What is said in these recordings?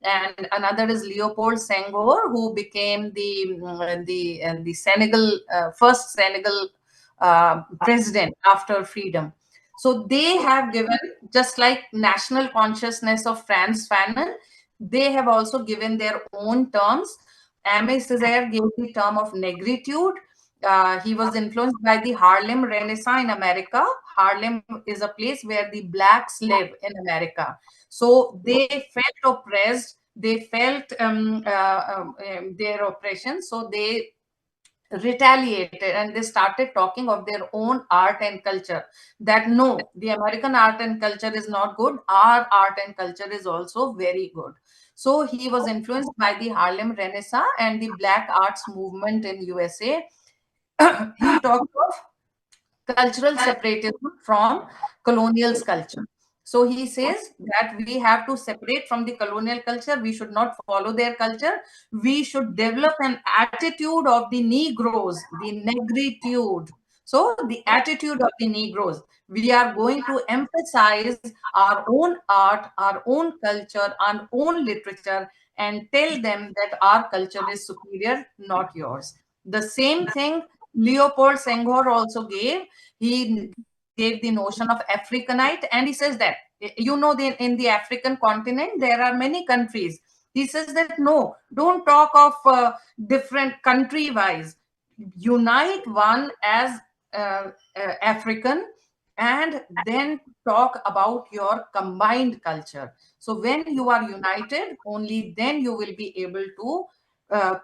and another is Leopold Senghor, who became the Senegal first Senegal president after freedom. So they have given, just like national consciousness of Frantz Fanon, they have also given their own terms. Aimé Césaire gave the term of negritude. He was influenced by the Harlem Renaissance in America. Harlem is a place where the blacks live in America. So they felt oppressed. They felt their oppression. So they retaliated and they started talking of their own art and culture, that no, the American art and culture is not good, our art and culture is also very good. So he was influenced by the Harlem Renaissance and the black arts movement in USA. He talked of cultural separatism from colonial culture. So he says that we have to separate from the colonial culture. We should not follow their culture. We should develop an attitude of the Negroes, the negritude. So the attitude of the Negroes. We are going to emphasize our own art, our own culture, our own literature, and tell them that our culture is superior, not yours. The same thing Leopold Senghor also gave. He gave the notion of Africanite, and he says that, in the African continent, there are many countries. He says that no, don't talk of different country wise. Unite one as African, and then talk about your combined culture. So when you are united, only then you will be able to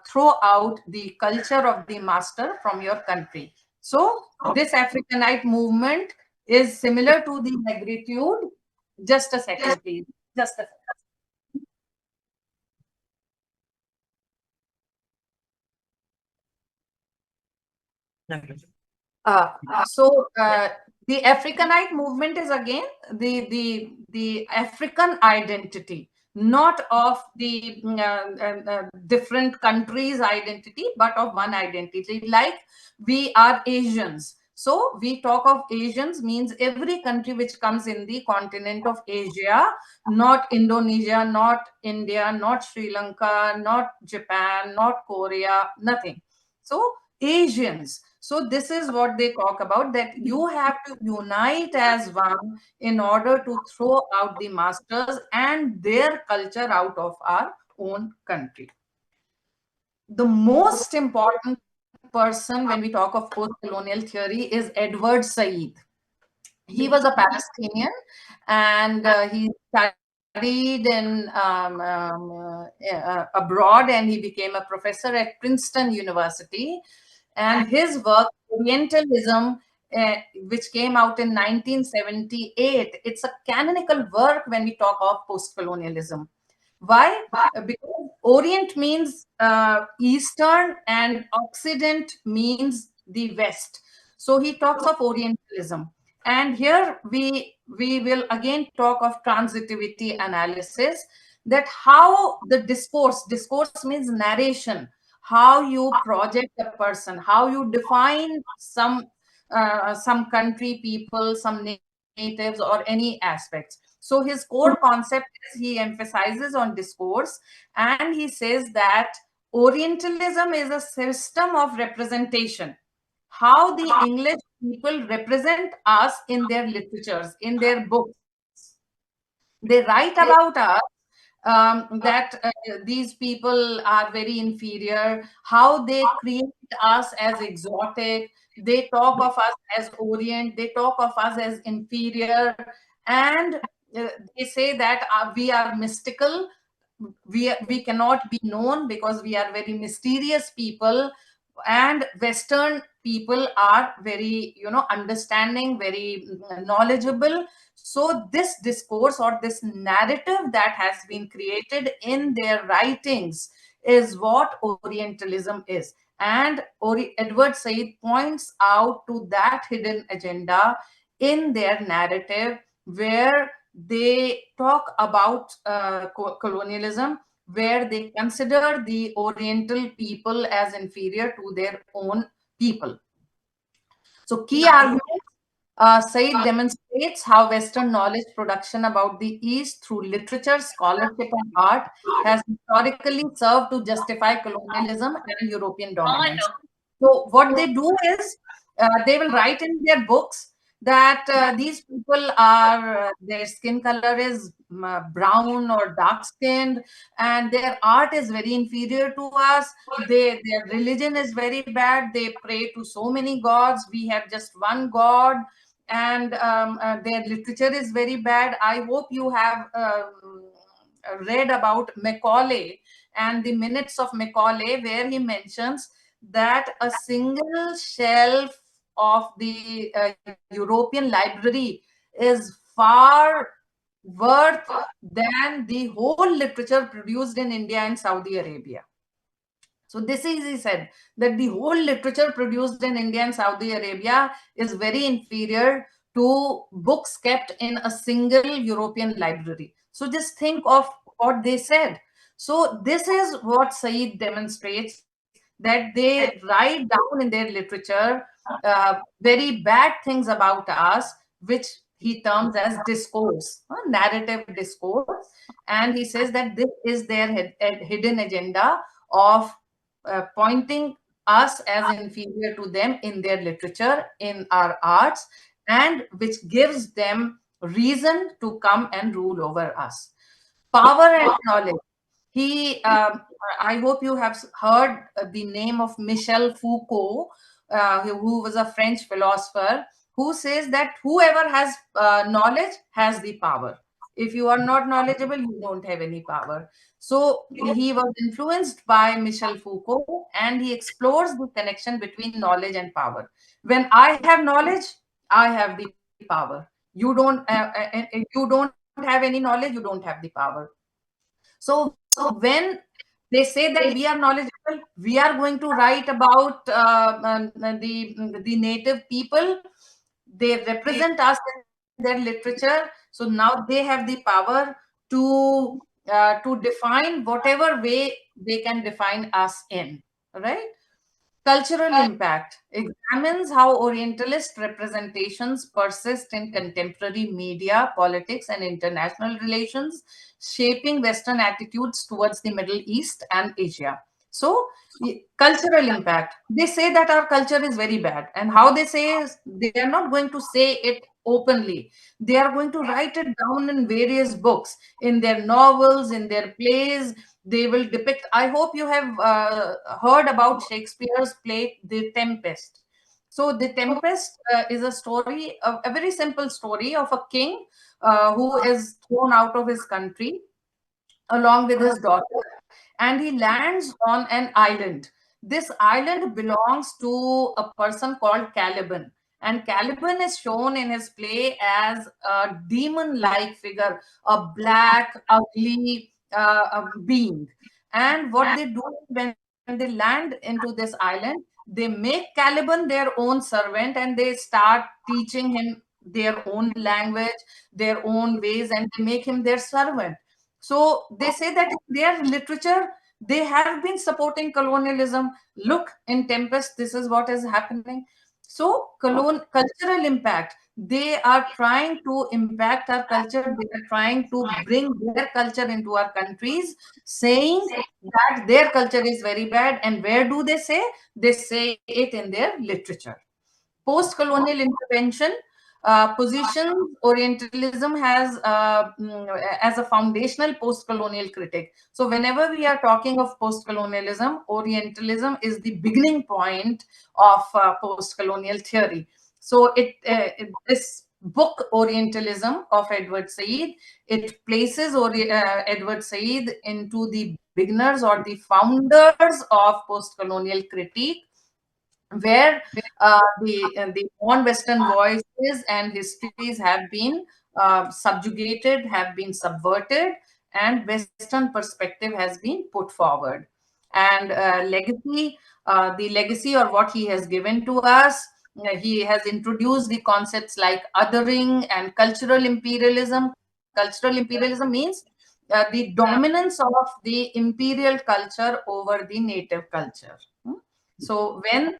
throw out the culture of the master from your country. So this Africanite movement is similar to the negritude. Just a second, please. Just a second. The Africanite movement is again the African identity, not of the different countries' identity, but of one identity. Like we are Asians. So we talk of Asians means every country which comes in the continent of Asia, not Indonesia, not India, not Sri Lanka, not Japan, not Korea, nothing. So Asians. So this is what they talk about, that you have to unite as one in order to throw out the masters and their culture out of our own country. The most important person when we talk of post-colonial theory is Edward Said. He was a Palestinian, and he studied in abroad, and he became a professor at Princeton University. And his work, Orientalism, which came out in 1978, it's a canonical work when we talk of post-colonialism. Why? Because Orient means Eastern and Occident means the West. So he talks of Orientalism. And here we will again talk of transitivity analysis, that how the discourse means narration, how you project a person, how you define some country, people, some natives, or any aspects. So his core concept is he emphasizes on discourse, and he says that Orientalism is a system of representation. How the English people represent us in their literatures, in their books. They write about us that these people are very inferior, how they create us as exotic, they talk of us as Orient, they talk of us as inferior, and they say that we are mystical, we cannot be known because we are very mysterious people, and Western people are very understanding, very knowledgeable. So this discourse or this narrative that has been created in their writings is what Orientalism is. And Edward Said points out to that hidden agenda in their narrative, where they talk about colonialism, where they consider the Oriental people as inferior to their own people. So key arguments Said demonstrates how Western knowledge production about the East through literature, scholarship, and art has historically served to justify colonialism and European dominance. So, what they do is they will write in their books that these people are, their skin color is brown or dark skinned, and their art is very inferior to us. Their religion is very bad. They pray to so many gods. We have just one God, and their literature is very bad. I hope you have read about Macaulay and the minutes of Macaulay, where he mentions that a single shelf of the European library is far worth than the whole literature produced in India and Saudi Arabia. So this is, he said, that the whole literature produced in India and Saudi Arabia is very inferior to books kept in a single European library. So just think of what they said. So this is what Said demonstrates, that they write down in their literature very bad things about us, which he terms as discourse, narrative discourse. And he says that this is their hidden agenda of pointing us as inferior to them in their literature, in our arts, and which gives them reason to come and rule over us. Power and knowledge. He, I hope you have heard the name of Michel Foucault, who was a French philosopher, who says that whoever has knowledge has the power. If you are not knowledgeable, you don't have any power. So he was influenced by Michel Foucault, and he explores the connection between knowledge and power. When I have knowledge, I have the power. You don't have any knowledge, you don't have the power. So when they say that we are knowledgeable, we are going to write about the native people. They represent us in their literature. So now they have the power to define whatever way they can define us in, right? Cultural impact examines how Orientalist representations persist in contemporary media, politics, and international relations, shaping Western attitudes towards the Middle East and Asia. So, cultural impact. They say that our culture is very bad. And how they say is they are not going to say it openly. They are going to write it down in various books, in their novels, in their plays. They will depict. I hope you have heard about Shakespeare's play The Tempest. So The Tempest is a story, a very simple story of a king who is thrown out of his country along with his daughter, and he lands on an island. This island belongs to a person called Caliban, and Caliban is shown in his play as a demon-like figure, a black, ugly being. And what they do when they land into this island, they make Caliban their own servant, and they start teaching him their own language, their own ways, and they make him their servant. So they say that in their literature, they have been supporting colonialism. Look, in Tempest, this is what is happening. So, cultural impact. They are trying to impact our culture. They are trying to bring their culture into our countries, saying that their culture is very bad. And where do they say? They say it in their literature. Post-colonial intervention positions Orientalism has as a foundational post-colonial critic. So whenever we are talking of post-colonialism, Orientalism is the beginning point of post-colonial theory. So this book Orientalism of Edward Said, it places Edward Said into the beginners or the founders of post-colonial critique, where the non-Western voices and histories have been subjugated, have been subverted, and Western perspective has been put forward. And the legacy or what he has given to us, he has introduced the concepts like othering and cultural imperialism. Cultural imperialism means the dominance of the imperial culture over the native culture. So when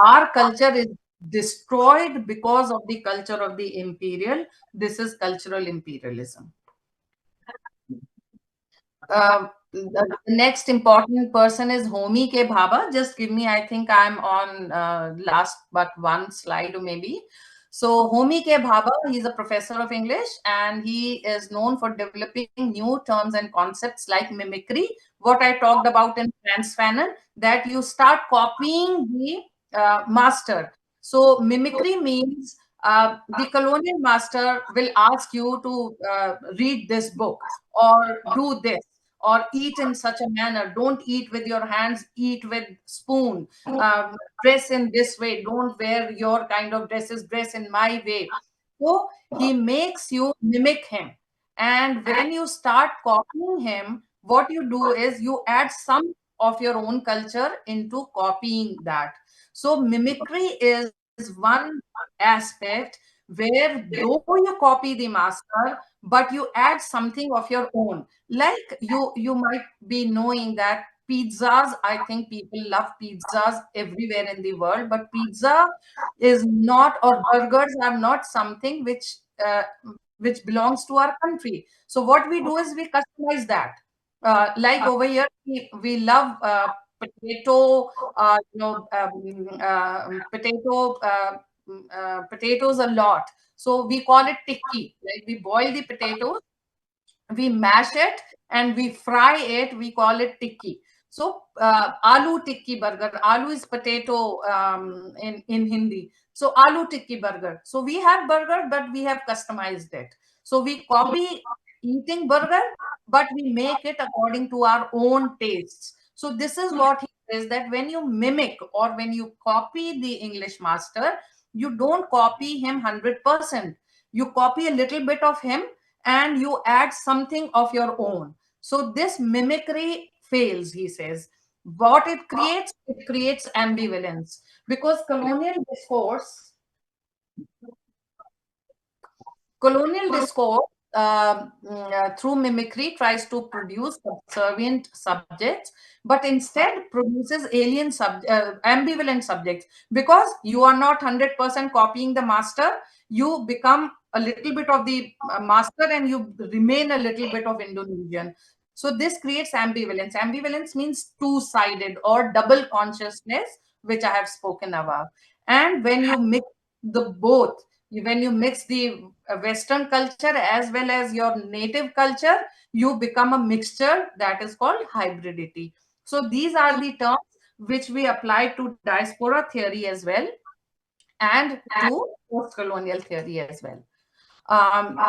our culture is destroyed because of the culture of the imperial. This is cultural imperialism. The next important person is Homi K. Bhabha. Just give me, I think I'm on last but one slide or maybe. So Homi K. Bhabha, he's a professor of English and he is known for developing new terms and concepts like mimicry, what I talked about in Frantz Fanon, that you start copying the master. So mimicry means the colonial master will ask you to read this book or do this or eat in such a manner. Don't eat with your hands, eat with spoon. Dress in this way, don't wear your kind of dresses, dress in my way. So he makes you mimic him, and when you start copying him, what you do is you add some of your own culture into copying that. So mimicry is one aspect where though you copy the master, but you add something of your own. Like you might be knowing that pizzas, I think people love pizzas everywhere in the world, but pizza is not, or burgers are not something which belongs to our country. So what we do is we customize that. Like over here, we love potato, potatoes a lot. So we call it tikki. Like we boil the potatoes, we mash it and we fry it. We call it tikki. So aloo tikki burger. Aloo is potato in Hindi. So aloo tikki burger. So we have burger, but we have customized it. So we copy eating burger, but we make it according to our own tastes. So this is what he says, that when you mimic or when you copy the English master, you don't copy him 100%. You copy a little bit of him and you add something of your own. So this mimicry fails, he says. What it creates ambivalence, because colonial discourse through mimicry tries to produce subservient subjects, but instead produces ambivalent subjects. Because you are not 100% copying the master, you become a little bit of the master and you remain a little bit of Indonesian. So this creates ambivalence. Ambivalence means two-sided or double consciousness, which I have spoken about. And when you mix the both, when you mix the Western culture as well as your native culture, you become a mixture that is called hybridity. So these are the terms which we apply to diaspora theory as well and to post-colonial theory as well. Um,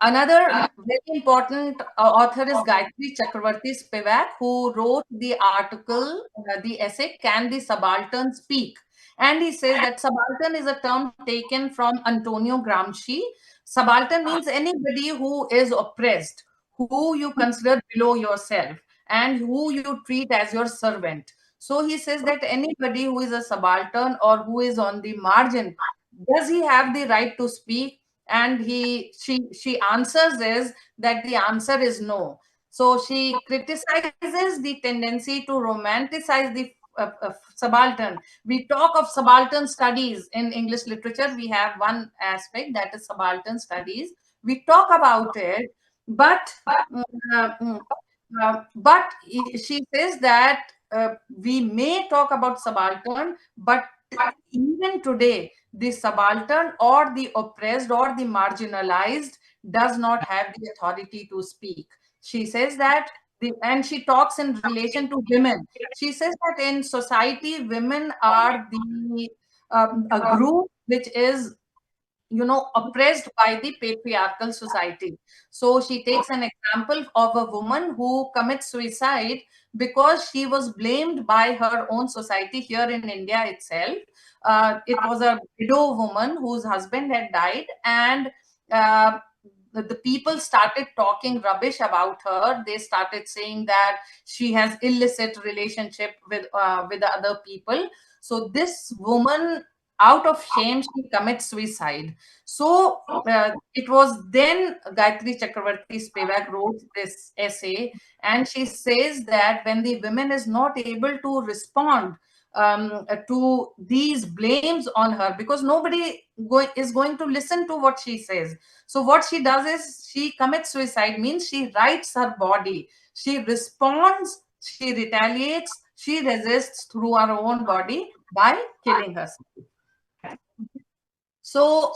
Another very important author is Gayatri Chakravarti Spivak, who wrote the article, the essay, Can the Subaltern Speak? And he says that subaltern is a term taken from Antonio Gramsci. Subaltern means anybody who is oppressed, who you consider below yourself, and who you treat as your servant. So he says that anybody who is a subaltern or who is on the margin, does he have the right to speak? And she answers is that the answer is no. So she criticizes the tendency to romanticize the subaltern. We talk of subaltern studies in English literature. We have one aspect, that is subaltern studies. We talk about it, but uh, mm, but she says that we may talk about subaltern, but even today, the subaltern or the oppressed or the marginalized does not have the authority to speak. She says that, and she talks in relation to women. She says that in society, women are the a group which is, oppressed by the patriarchal society. So she takes an example of a woman who commits suicide because she was blamed by her own society here in India itself. It was a widow woman whose husband had died, and uh, the people started talking rubbish about her. They started saying that she has illicit relationship with the other people. So this woman, out of shame, she commits suicide. So it was then Gayatri Chakravarti Spivak wrote this essay, and she says that when the women is not able to respond to these blames on her, because nobody is going to listen to what she says. So what she does is she commits suicide, means she writes her body, she responds, she retaliates, she resists through her own body by killing herself. So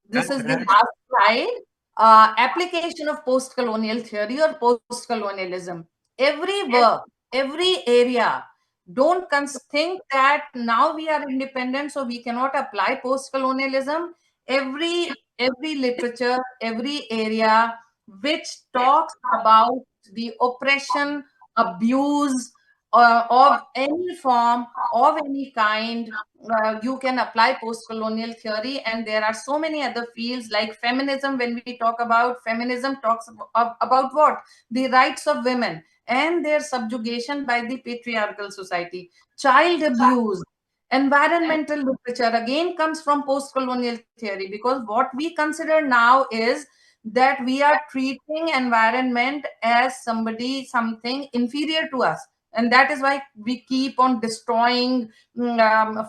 this is the last slide. Application of post-colonial theory or post-colonialism. Every work, every area. Don't think that now we are independent, so we cannot apply post-colonialism. Every literature, every area which talks about the oppression, abuse of any form, of any kind, you can apply post-colonial theory. And there are so many other fields like feminism. When we talk about feminism, talks about what? The rights of women and their subjugation by the patriarchal society. Child abuse, environmental literature again comes from post-colonial theory, because what we consider now is that we are treating environment as something inferior to us, and that is why we keep on destroying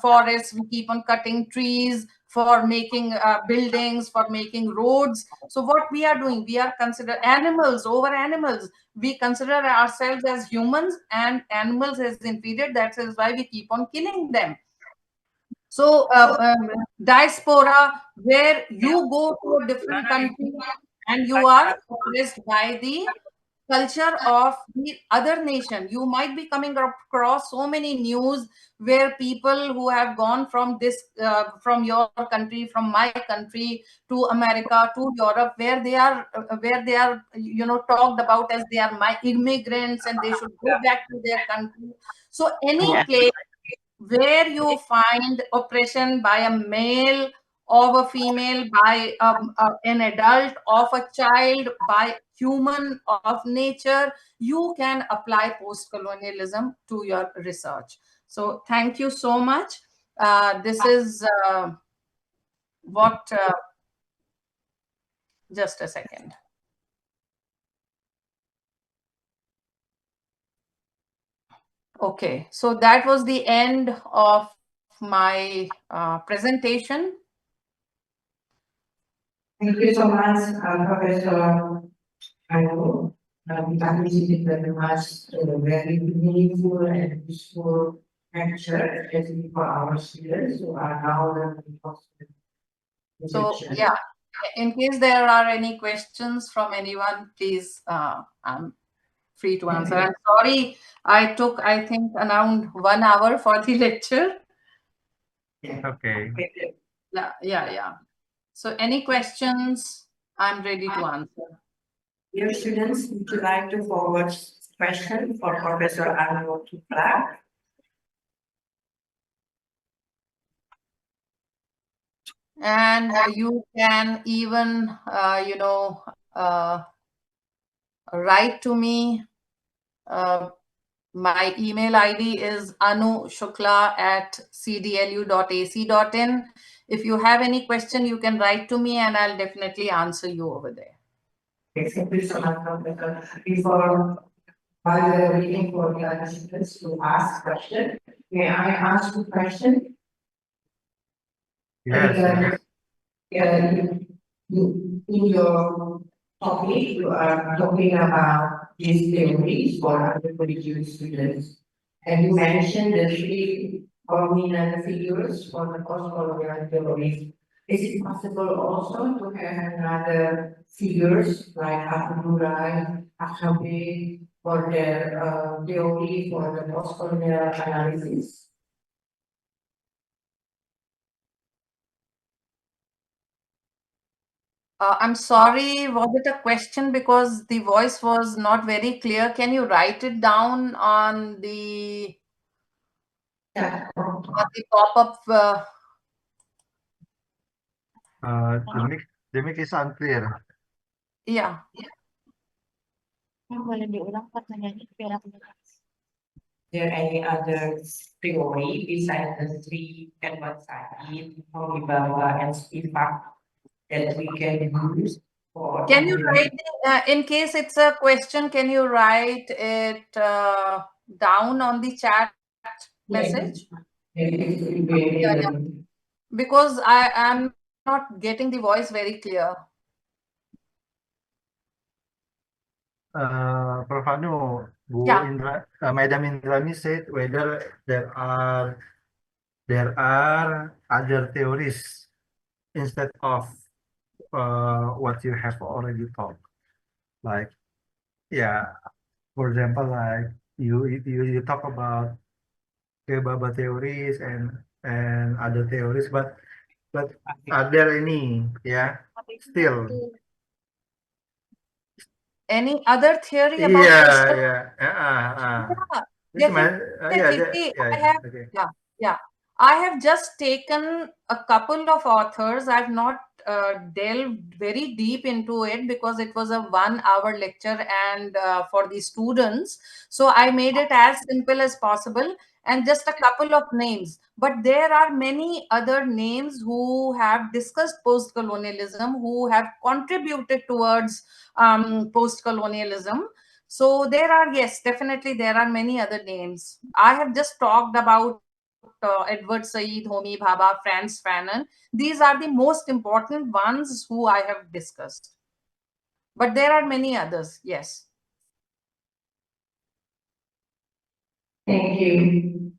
forests, we keep on cutting trees for making buildings, for making roads. So what we are doing, we are consider animals over animals, we consider ourselves as humans and animals as inferior. That is why we keep on killing them. So diaspora, where you go to a different country and you are oppressed by the culture of the other nation. You might be coming across so many news where people who have gone from from your country, from my country, to America, to Europe, where they are, talked about as they are my immigrants and they should go back to their country. So any Yeah. place where you find oppression by a male, of a female, by an adult, of a child, by human, of nature, you can apply post-colonialism to your research. So thank you so much. This is what, just a second. Okay, so that was the end of my presentation. Thank you so much, Professor Ayu. We appreciate very much very meaningful and useful lecture, especially for our students who are now learning So yeah, in case there are any questions from anyone, please, I'm free to answer. I'm sorry, I took, I think, around 1 hour for the lecture. Okay. Yeah. So any questions, I'm ready to answer. Dear students, would you like to forward question for Professor Ayu to Clark? And you can even, write to me. My email ID is anushukla@cdlu.ac.in. If you have any question, you can write to me and I'll definitely answer you over there. Thank you so much, Professor. Before, while we are waiting for the other students to ask question, may I ask you question? Yes. In your topic, you are talking about these theories for undergraduate students. And you mentioned the three prominent figures for the post-colonial theories. Is it possible also to have another figures like Abdullah, Akhabe, for their theory for the post-colonial analysis? I'm sorry, was it a question? Because the voice was not very clear. Can you write it down on the pop-up? The mix is unclear. Yeah. There any other theory besides the three Edward Said, Homibawa, and Spivak that we can use for? Can you write, in case it's a question, can you write it down on the chat message? It's Yeah, yeah. Because I am not getting the voice very clear. Prof. Anu, Bu Yeah. Indra, Madam Indrani said whether there are other theories instead of what you have already taught. Like, yeah, for example, like you talk about Kebaba theories and other theories, but are there any, yeah, still, Any other theory about yeah, postal? yeah, Yeah, this is my, yeah, definitely. See, yeah, I yeah, have, okay, yeah, yeah. I have just taken a couple of authors. I've not delved very deep into it because it was a 1 hour lecture and for the students. So I made it as simple as possible and just a couple of names. But there are many other names who have discussed post-colonialism, who have contributed towards post-colonialism. So there are, yes, definitely there are many other names. I have just talked about Edward Said, Homi Bhabha, Franz Fanon. These are the most important ones who I have discussed. But there are many others, yes. Thank you.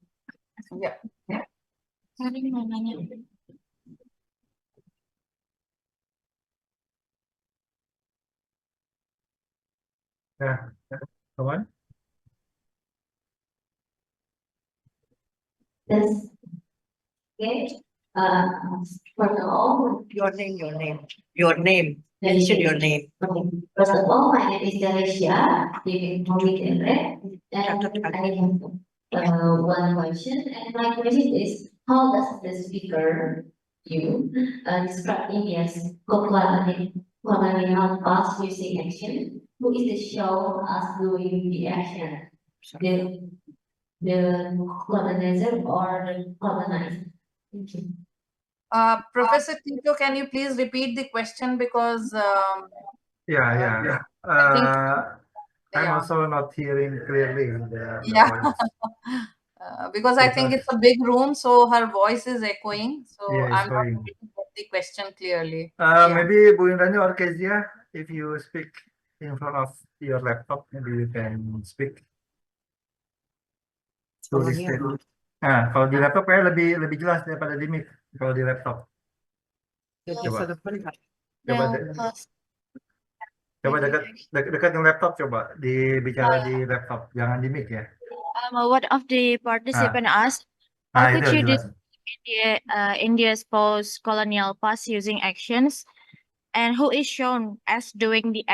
Yeah. yeah, come on. Yes. Okay. Uh, First of all, your name. Mention your name. Okay. First of all, my name is Delicia. You can call me Dere. And I have one question. And my question is, how does the speaker you describe India's colonial past using action? Who is the show us doing the action? The colonizer or the colonized? Thank you. Professor Tito, can you please repeat the question because Yeah, yeah. I think, I'm yeah, also not hearing clearly the yeah. voice Because I think because, it's a big room, so her voice is echoing. So yeah, it's I'm not going. able to get the question clearly. Yeah. Maybe Bu Indrani or Kezia, if you speak in front of your laptop, maybe you can speak to listen. Nah, kalau di laptop kayak lebih jelas daripada di mic. Kalau di laptop, coba coba coba dekat laptop, coba dibicara di laptop, jangan di mic ya. One of the Nah, participant asked, nah how itu could you jelas. describe India's post-colonial past using actions, and who is shown as doing the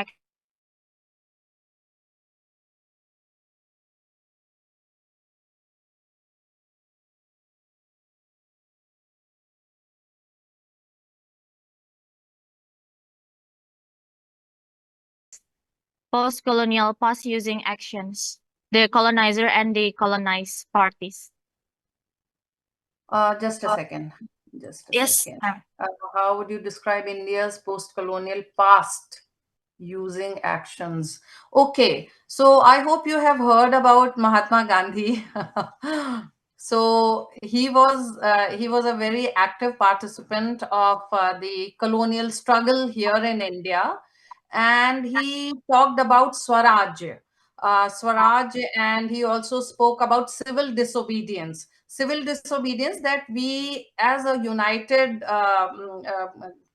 post-colonial past using actions? The colonizer and the colonized parties. Just a second. Just a Yes, second. ma'am. How would you describe India's post-colonial past using actions? Okay, so I hope you have heard about Mahatma Gandhi. So he was a very active participant of the colonial struggle here in India, and he talked about Swaraj, and he also spoke about civil disobedience. Civil disobedience, that we, as a united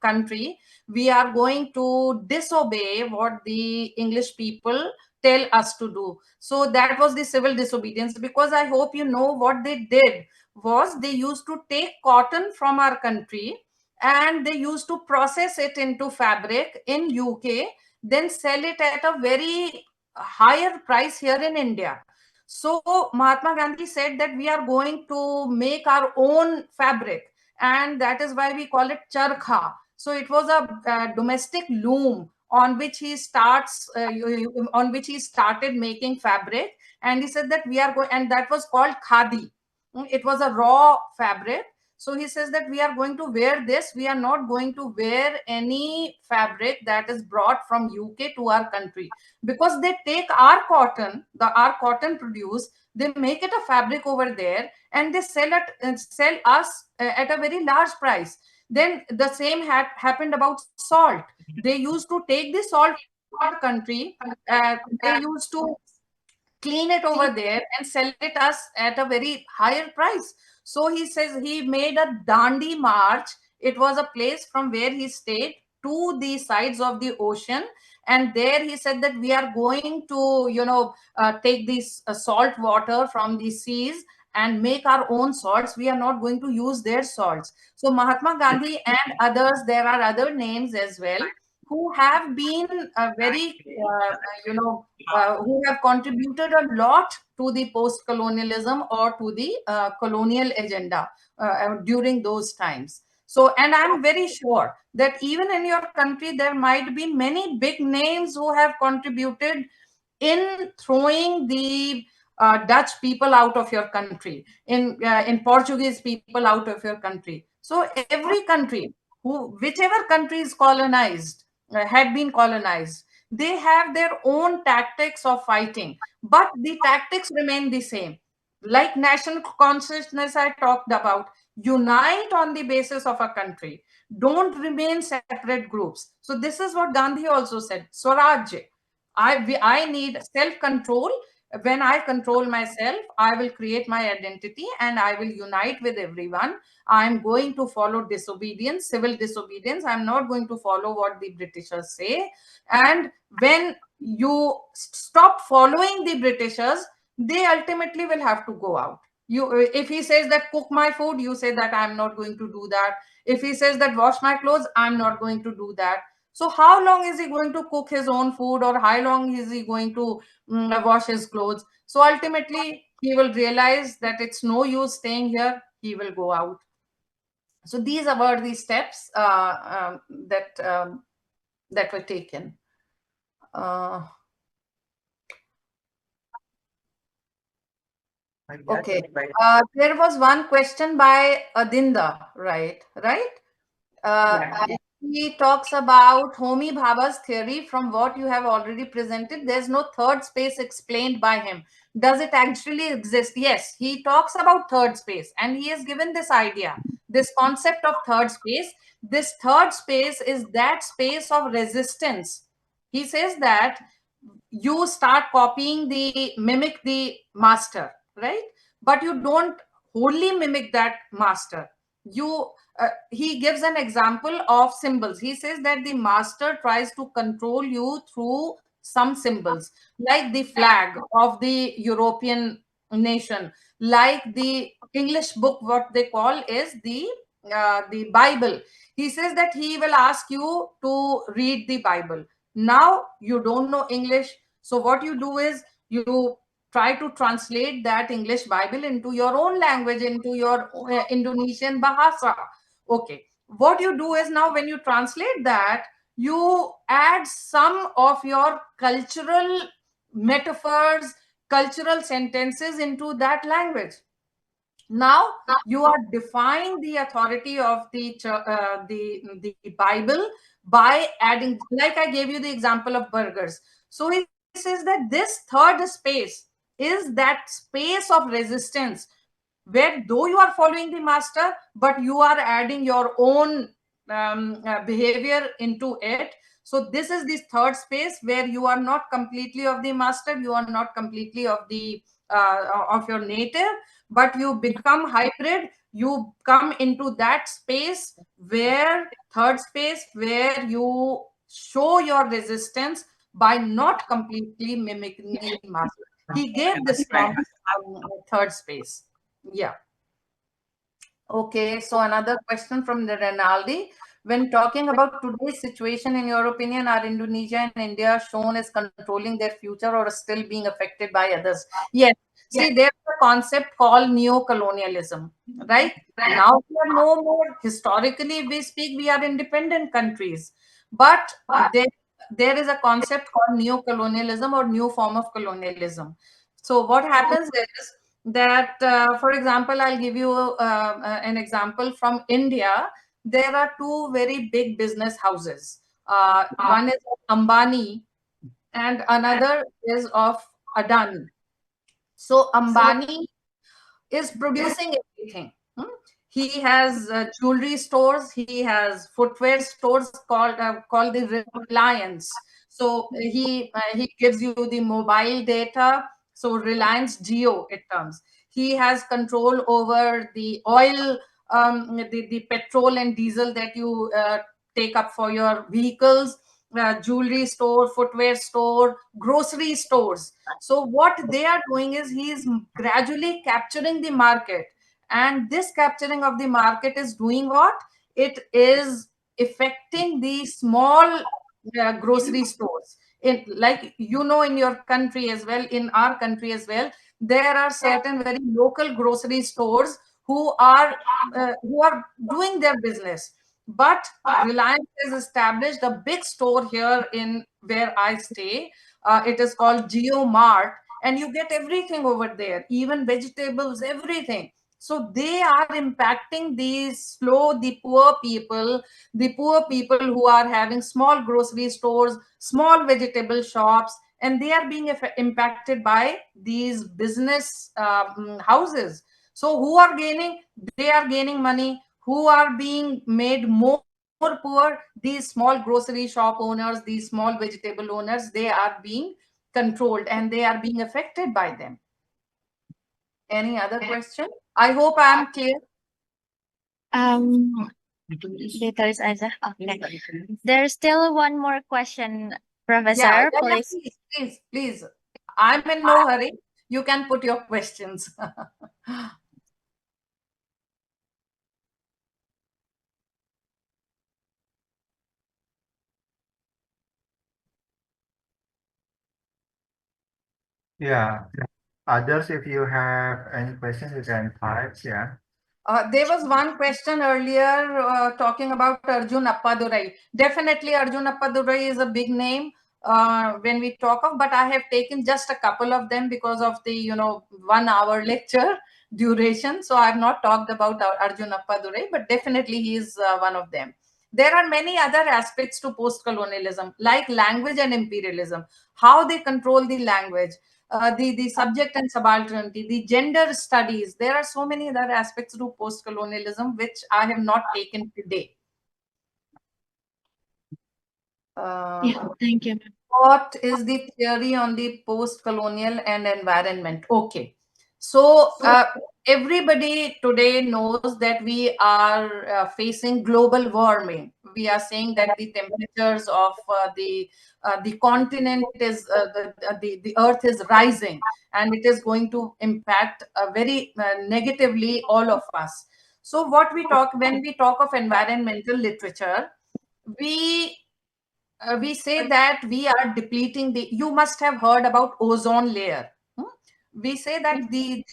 country, we are going to disobey what the English people tell us to do. So that was the civil disobedience, because I hope you know what they did was they used to take cotton from our country and they used to process it into fabric in UK, then sell it at a very higher price here in India. So Mahatma Gandhi said that we are going to make our own fabric, and that is why we call it charkha. So it was a domestic loom on which he on which he started making fabric, and he said that we are going, and that was called khadi. It was a raw fabric. So he says that we are going to wear this. We are not going to wear any fabric that is brought from UK to our country, because they take our cotton, our cotton produce, they make it a fabric over there, and they sell us at a very large price. Then the same had happened about salt. They used to take the salt from our country. They used to clean it over there and sell it us at a very higher price. So he says he made a Dandi march. It was a place from where he stayed to the sides of the ocean, and there he said that we are going to, take this salt water from the seas and make our own salts. We are not going to use their salts. So Mahatma Gandhi and others, there are other names as well, who have been very who have contributed a lot to the post-colonialism or to the colonial agenda during those times. So, and I'm very sure that even in your country, there might be many big names who have contributed in throwing the Dutch people out of your country, in Portuguese people out of your country. So every country, whichever country is colonized, had been colonized, they have their own tactics of fighting, but the tactics remain the same. Like national consciousness I talked about, unite on the basis of a country. Don't remain separate groups. So this is what Gandhi also said, Swaraj. I need self-control. When I control myself, I will create my identity and I will unite with everyone. I'm going to follow disobedience, civil disobedience. I'm not going to follow what the Britishers say. And when you stop following the Britishers, they ultimately will have to go out. If he says that cook my food, you say that I'm not going to do that. If he says that wash my clothes, I'm not going to do that. So how long is he going to cook his own food, or how long is he going to wash his clothes? So ultimately, he will realize that it's no use staying here. He will go out. So these were the steps that were taken. Okay. There was one question by Adinda, right? He talks about Homi Bhabha's theory. From what you have already presented, there's no third space explained by him. Does it actually exist? Yes, he talks about third space, and he has given this idea, this concept of third space. This third space is that space of resistance. He says that you start copying mimic the master, right? But you don't wholly mimic that master. He gives an example of symbols. He says that the master tries to control you through some symbols, like the flag of the European nation, like the English book, what they call is the Bible. He says that he will ask you to read the Bible. Now you don't know English, so what you do is you try to translate that English Bible into your own language, into your Indonesian bahasa. Okay, what you do is, now when you translate that, you add some of your cultural metaphors, cultural sentences into that language. Now you are defying the authority of the Bible by adding, like I gave you the example of burgers. So he says that this third space is that space of resistance, where though you are following the master, but you are adding your own behavior into it. So this is this third space where you are not completely of the master, you are not completely of your native, but you become hybrid. You come into that space, where third space, where you show your resistance by not completely mimicking the master. He gave this term third space. Yeah. Okay, so another question from the Renaldi. When talking about today's situation, in your opinion, are Indonesia and India shown as controlling their future or still being affected by others? Yes. See, there's a concept called neo-colonialism, right? Now we are no more, historically we speak, we are independent countries. But there is a concept called neo-colonialism or new form of colonialism. So what happens is, that, for example, I'll give you an example from India. There are two very big business houses. One is Ambani and another is of Adani. So Ambani is producing everything. He has jewelry stores. He has footwear stores called the Reliance. So he gives you the mobile data. So Reliance Geo it comes. He has control over the oil, the petrol and diesel that you take up for your vehicles. Jewelry store, footwear store, grocery stores. So what they are doing is he is gradually capturing the market, and this capturing of the market is doing what? It is affecting the small grocery stores. In, like, in your country as well, in our country as well, there are certain very local grocery stores who are doing their business. But Reliance has established a big store here in where I stay. It is called Geo Mart, and you get everything over there, even vegetables, everything. So they are impacting the poor people who are having small grocery stores, small vegetable shops, and they are being impacted by these business houses. So who are gaining? They are gaining money. Who are being made more poor? These small grocery shop owners, these small vegetable owners, they are being controlled and they are being affected by them. Any other question? I hope I am clear. Um, Data is Isaac. Okay. There's still one more question, Yeah, Professor. yeah, yeah, Please. please. I'm in no hurry. You can put your questions. Yeah. Others, if you have any questions, you can type. Yeah. There was one question earlier talking about Arjun Appadurai. Definitely, Arjun Appadurai is a big name when we talk of, but I have taken just a couple of them because of the 1 hour lecture duration. So I have not talked about Arjun Appadurai, but definitely he is one of them. There are many other aspects to post-colonialism, like language and imperialism, how they control the language, the subject and subalternity, the gender studies. There are so many other aspects to post-colonialism which I have not taken today. Yeah, thank you. What is the theory on the post-colonial and environment? Okay. So everybody today knows that we are facing global warming. We are saying that the temperatures of the continent is the earth is rising, and it is going to impact very negatively all of us. So what we talk when we talk of environmental literature, we we say that we are depleting the, you must have heard about ozone layer. We say that the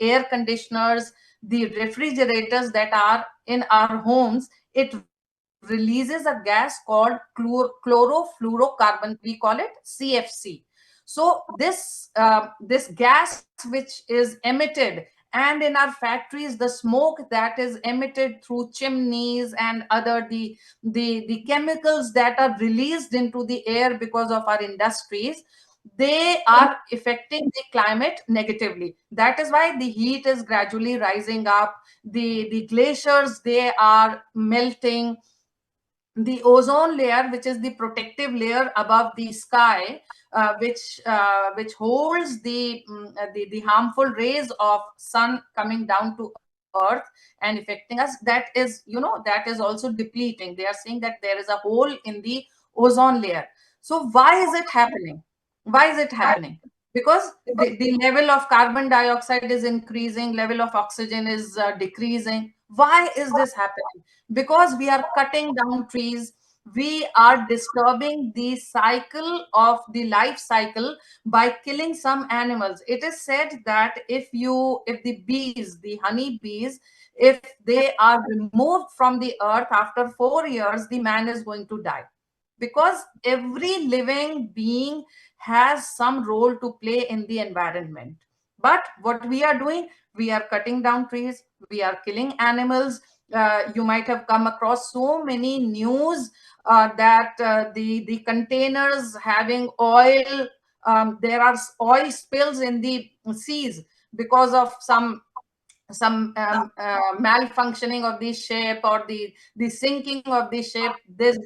air conditioners, the refrigerators that are in our homes, it releases a gas called chlorofluorocarbon. We call it CFC. So this gas which is emitted, and in our factories, the smoke that is emitted through chimneys and other the chemicals that are released into the air because of our industries, they are affecting the climate negatively. That is why the heat is gradually rising up. The glaciers, they are melting. The ozone layer, which is the protective layer above the sky, which holds the harmful rays of sun coming down to earth and affecting us, that is also depleting. They are saying that there is a hole in the ozone layer. So why is it happening? Why is it happening? Because the level of carbon dioxide is increasing, level of oxygen is decreasing. Why is this happening? Because we are cutting down trees. We are disturbing the cycle of the life cycle by killing some animals. It is said that if the bees, the honey bees, if they are removed from the earth after 4 years, the man is going to die, because every living being has some role to play in the environment. But what we are doing, we are cutting down trees, we are killing animals. You might have come across so many news that the containers having oil, there are oil spills in the seas because of some malfunctioning of the ship, or the sinking of the ship.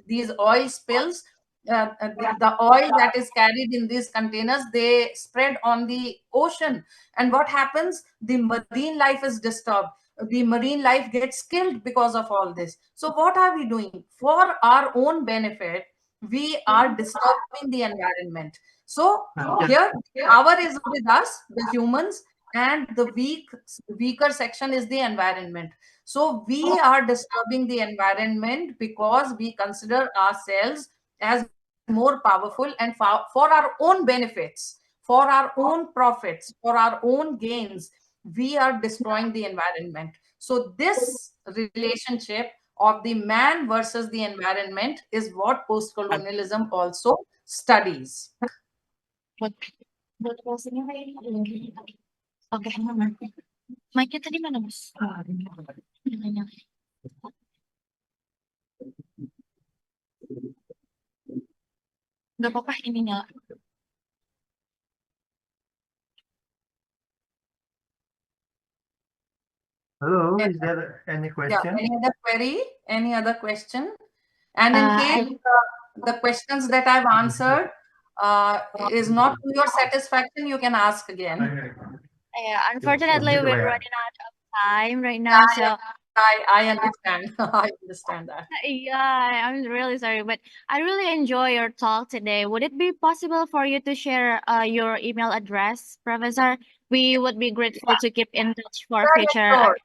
These oil spills, the oil that is carried in these containers, they spread on the ocean. And what happens? The marine life is disturbed, the marine life gets killed because of all this. So what are we doing? For our own benefit, we are disturbing the environment. So here, power is with us, the humans, and the weaker section is the environment. So we are disturbing the environment because we consider ourselves as more powerful, and for our own benefits, for our own profits, for our own gains, we are destroying the environment. So this relationship of the man versus the environment is what post-colonialism also studies. Buat buat closing-nya kayaknya. Oke. Mic-nya tadi mana, Mas? Nyala. Nggak apa-apa, ini nyala. Hello, is there any Yeah, question? any other query? Any other question? And in I case the questions that I've answered is not to your satisfaction, you can ask again. yeah, unfortunately Gitu we're ya. running out of time right now, so I understand. I understand that. yeah, I'm really sorry, but I really enjoy your talk today. Would it be possible for you to share your email address, Professor? We would be grateful to keep in touch for Yeah, future. sure.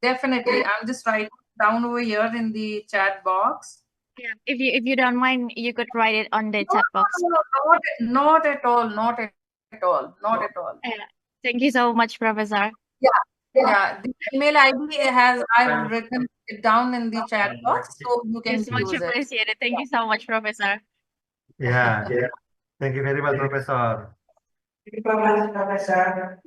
Definitely. I'm just writing down over here in the chat box. Yeah, if you don't mind, you could write it on the chat box. No, not at all. Not at all. Not at all. Yeah. Thank you so much, Professor. Yeah. The email ID I've written it down in the chat box, so you can It's much use it. appreciated. Thank you so much, Professor. Yeah. Thank you very much, Professor. Terima kasih, Profesor.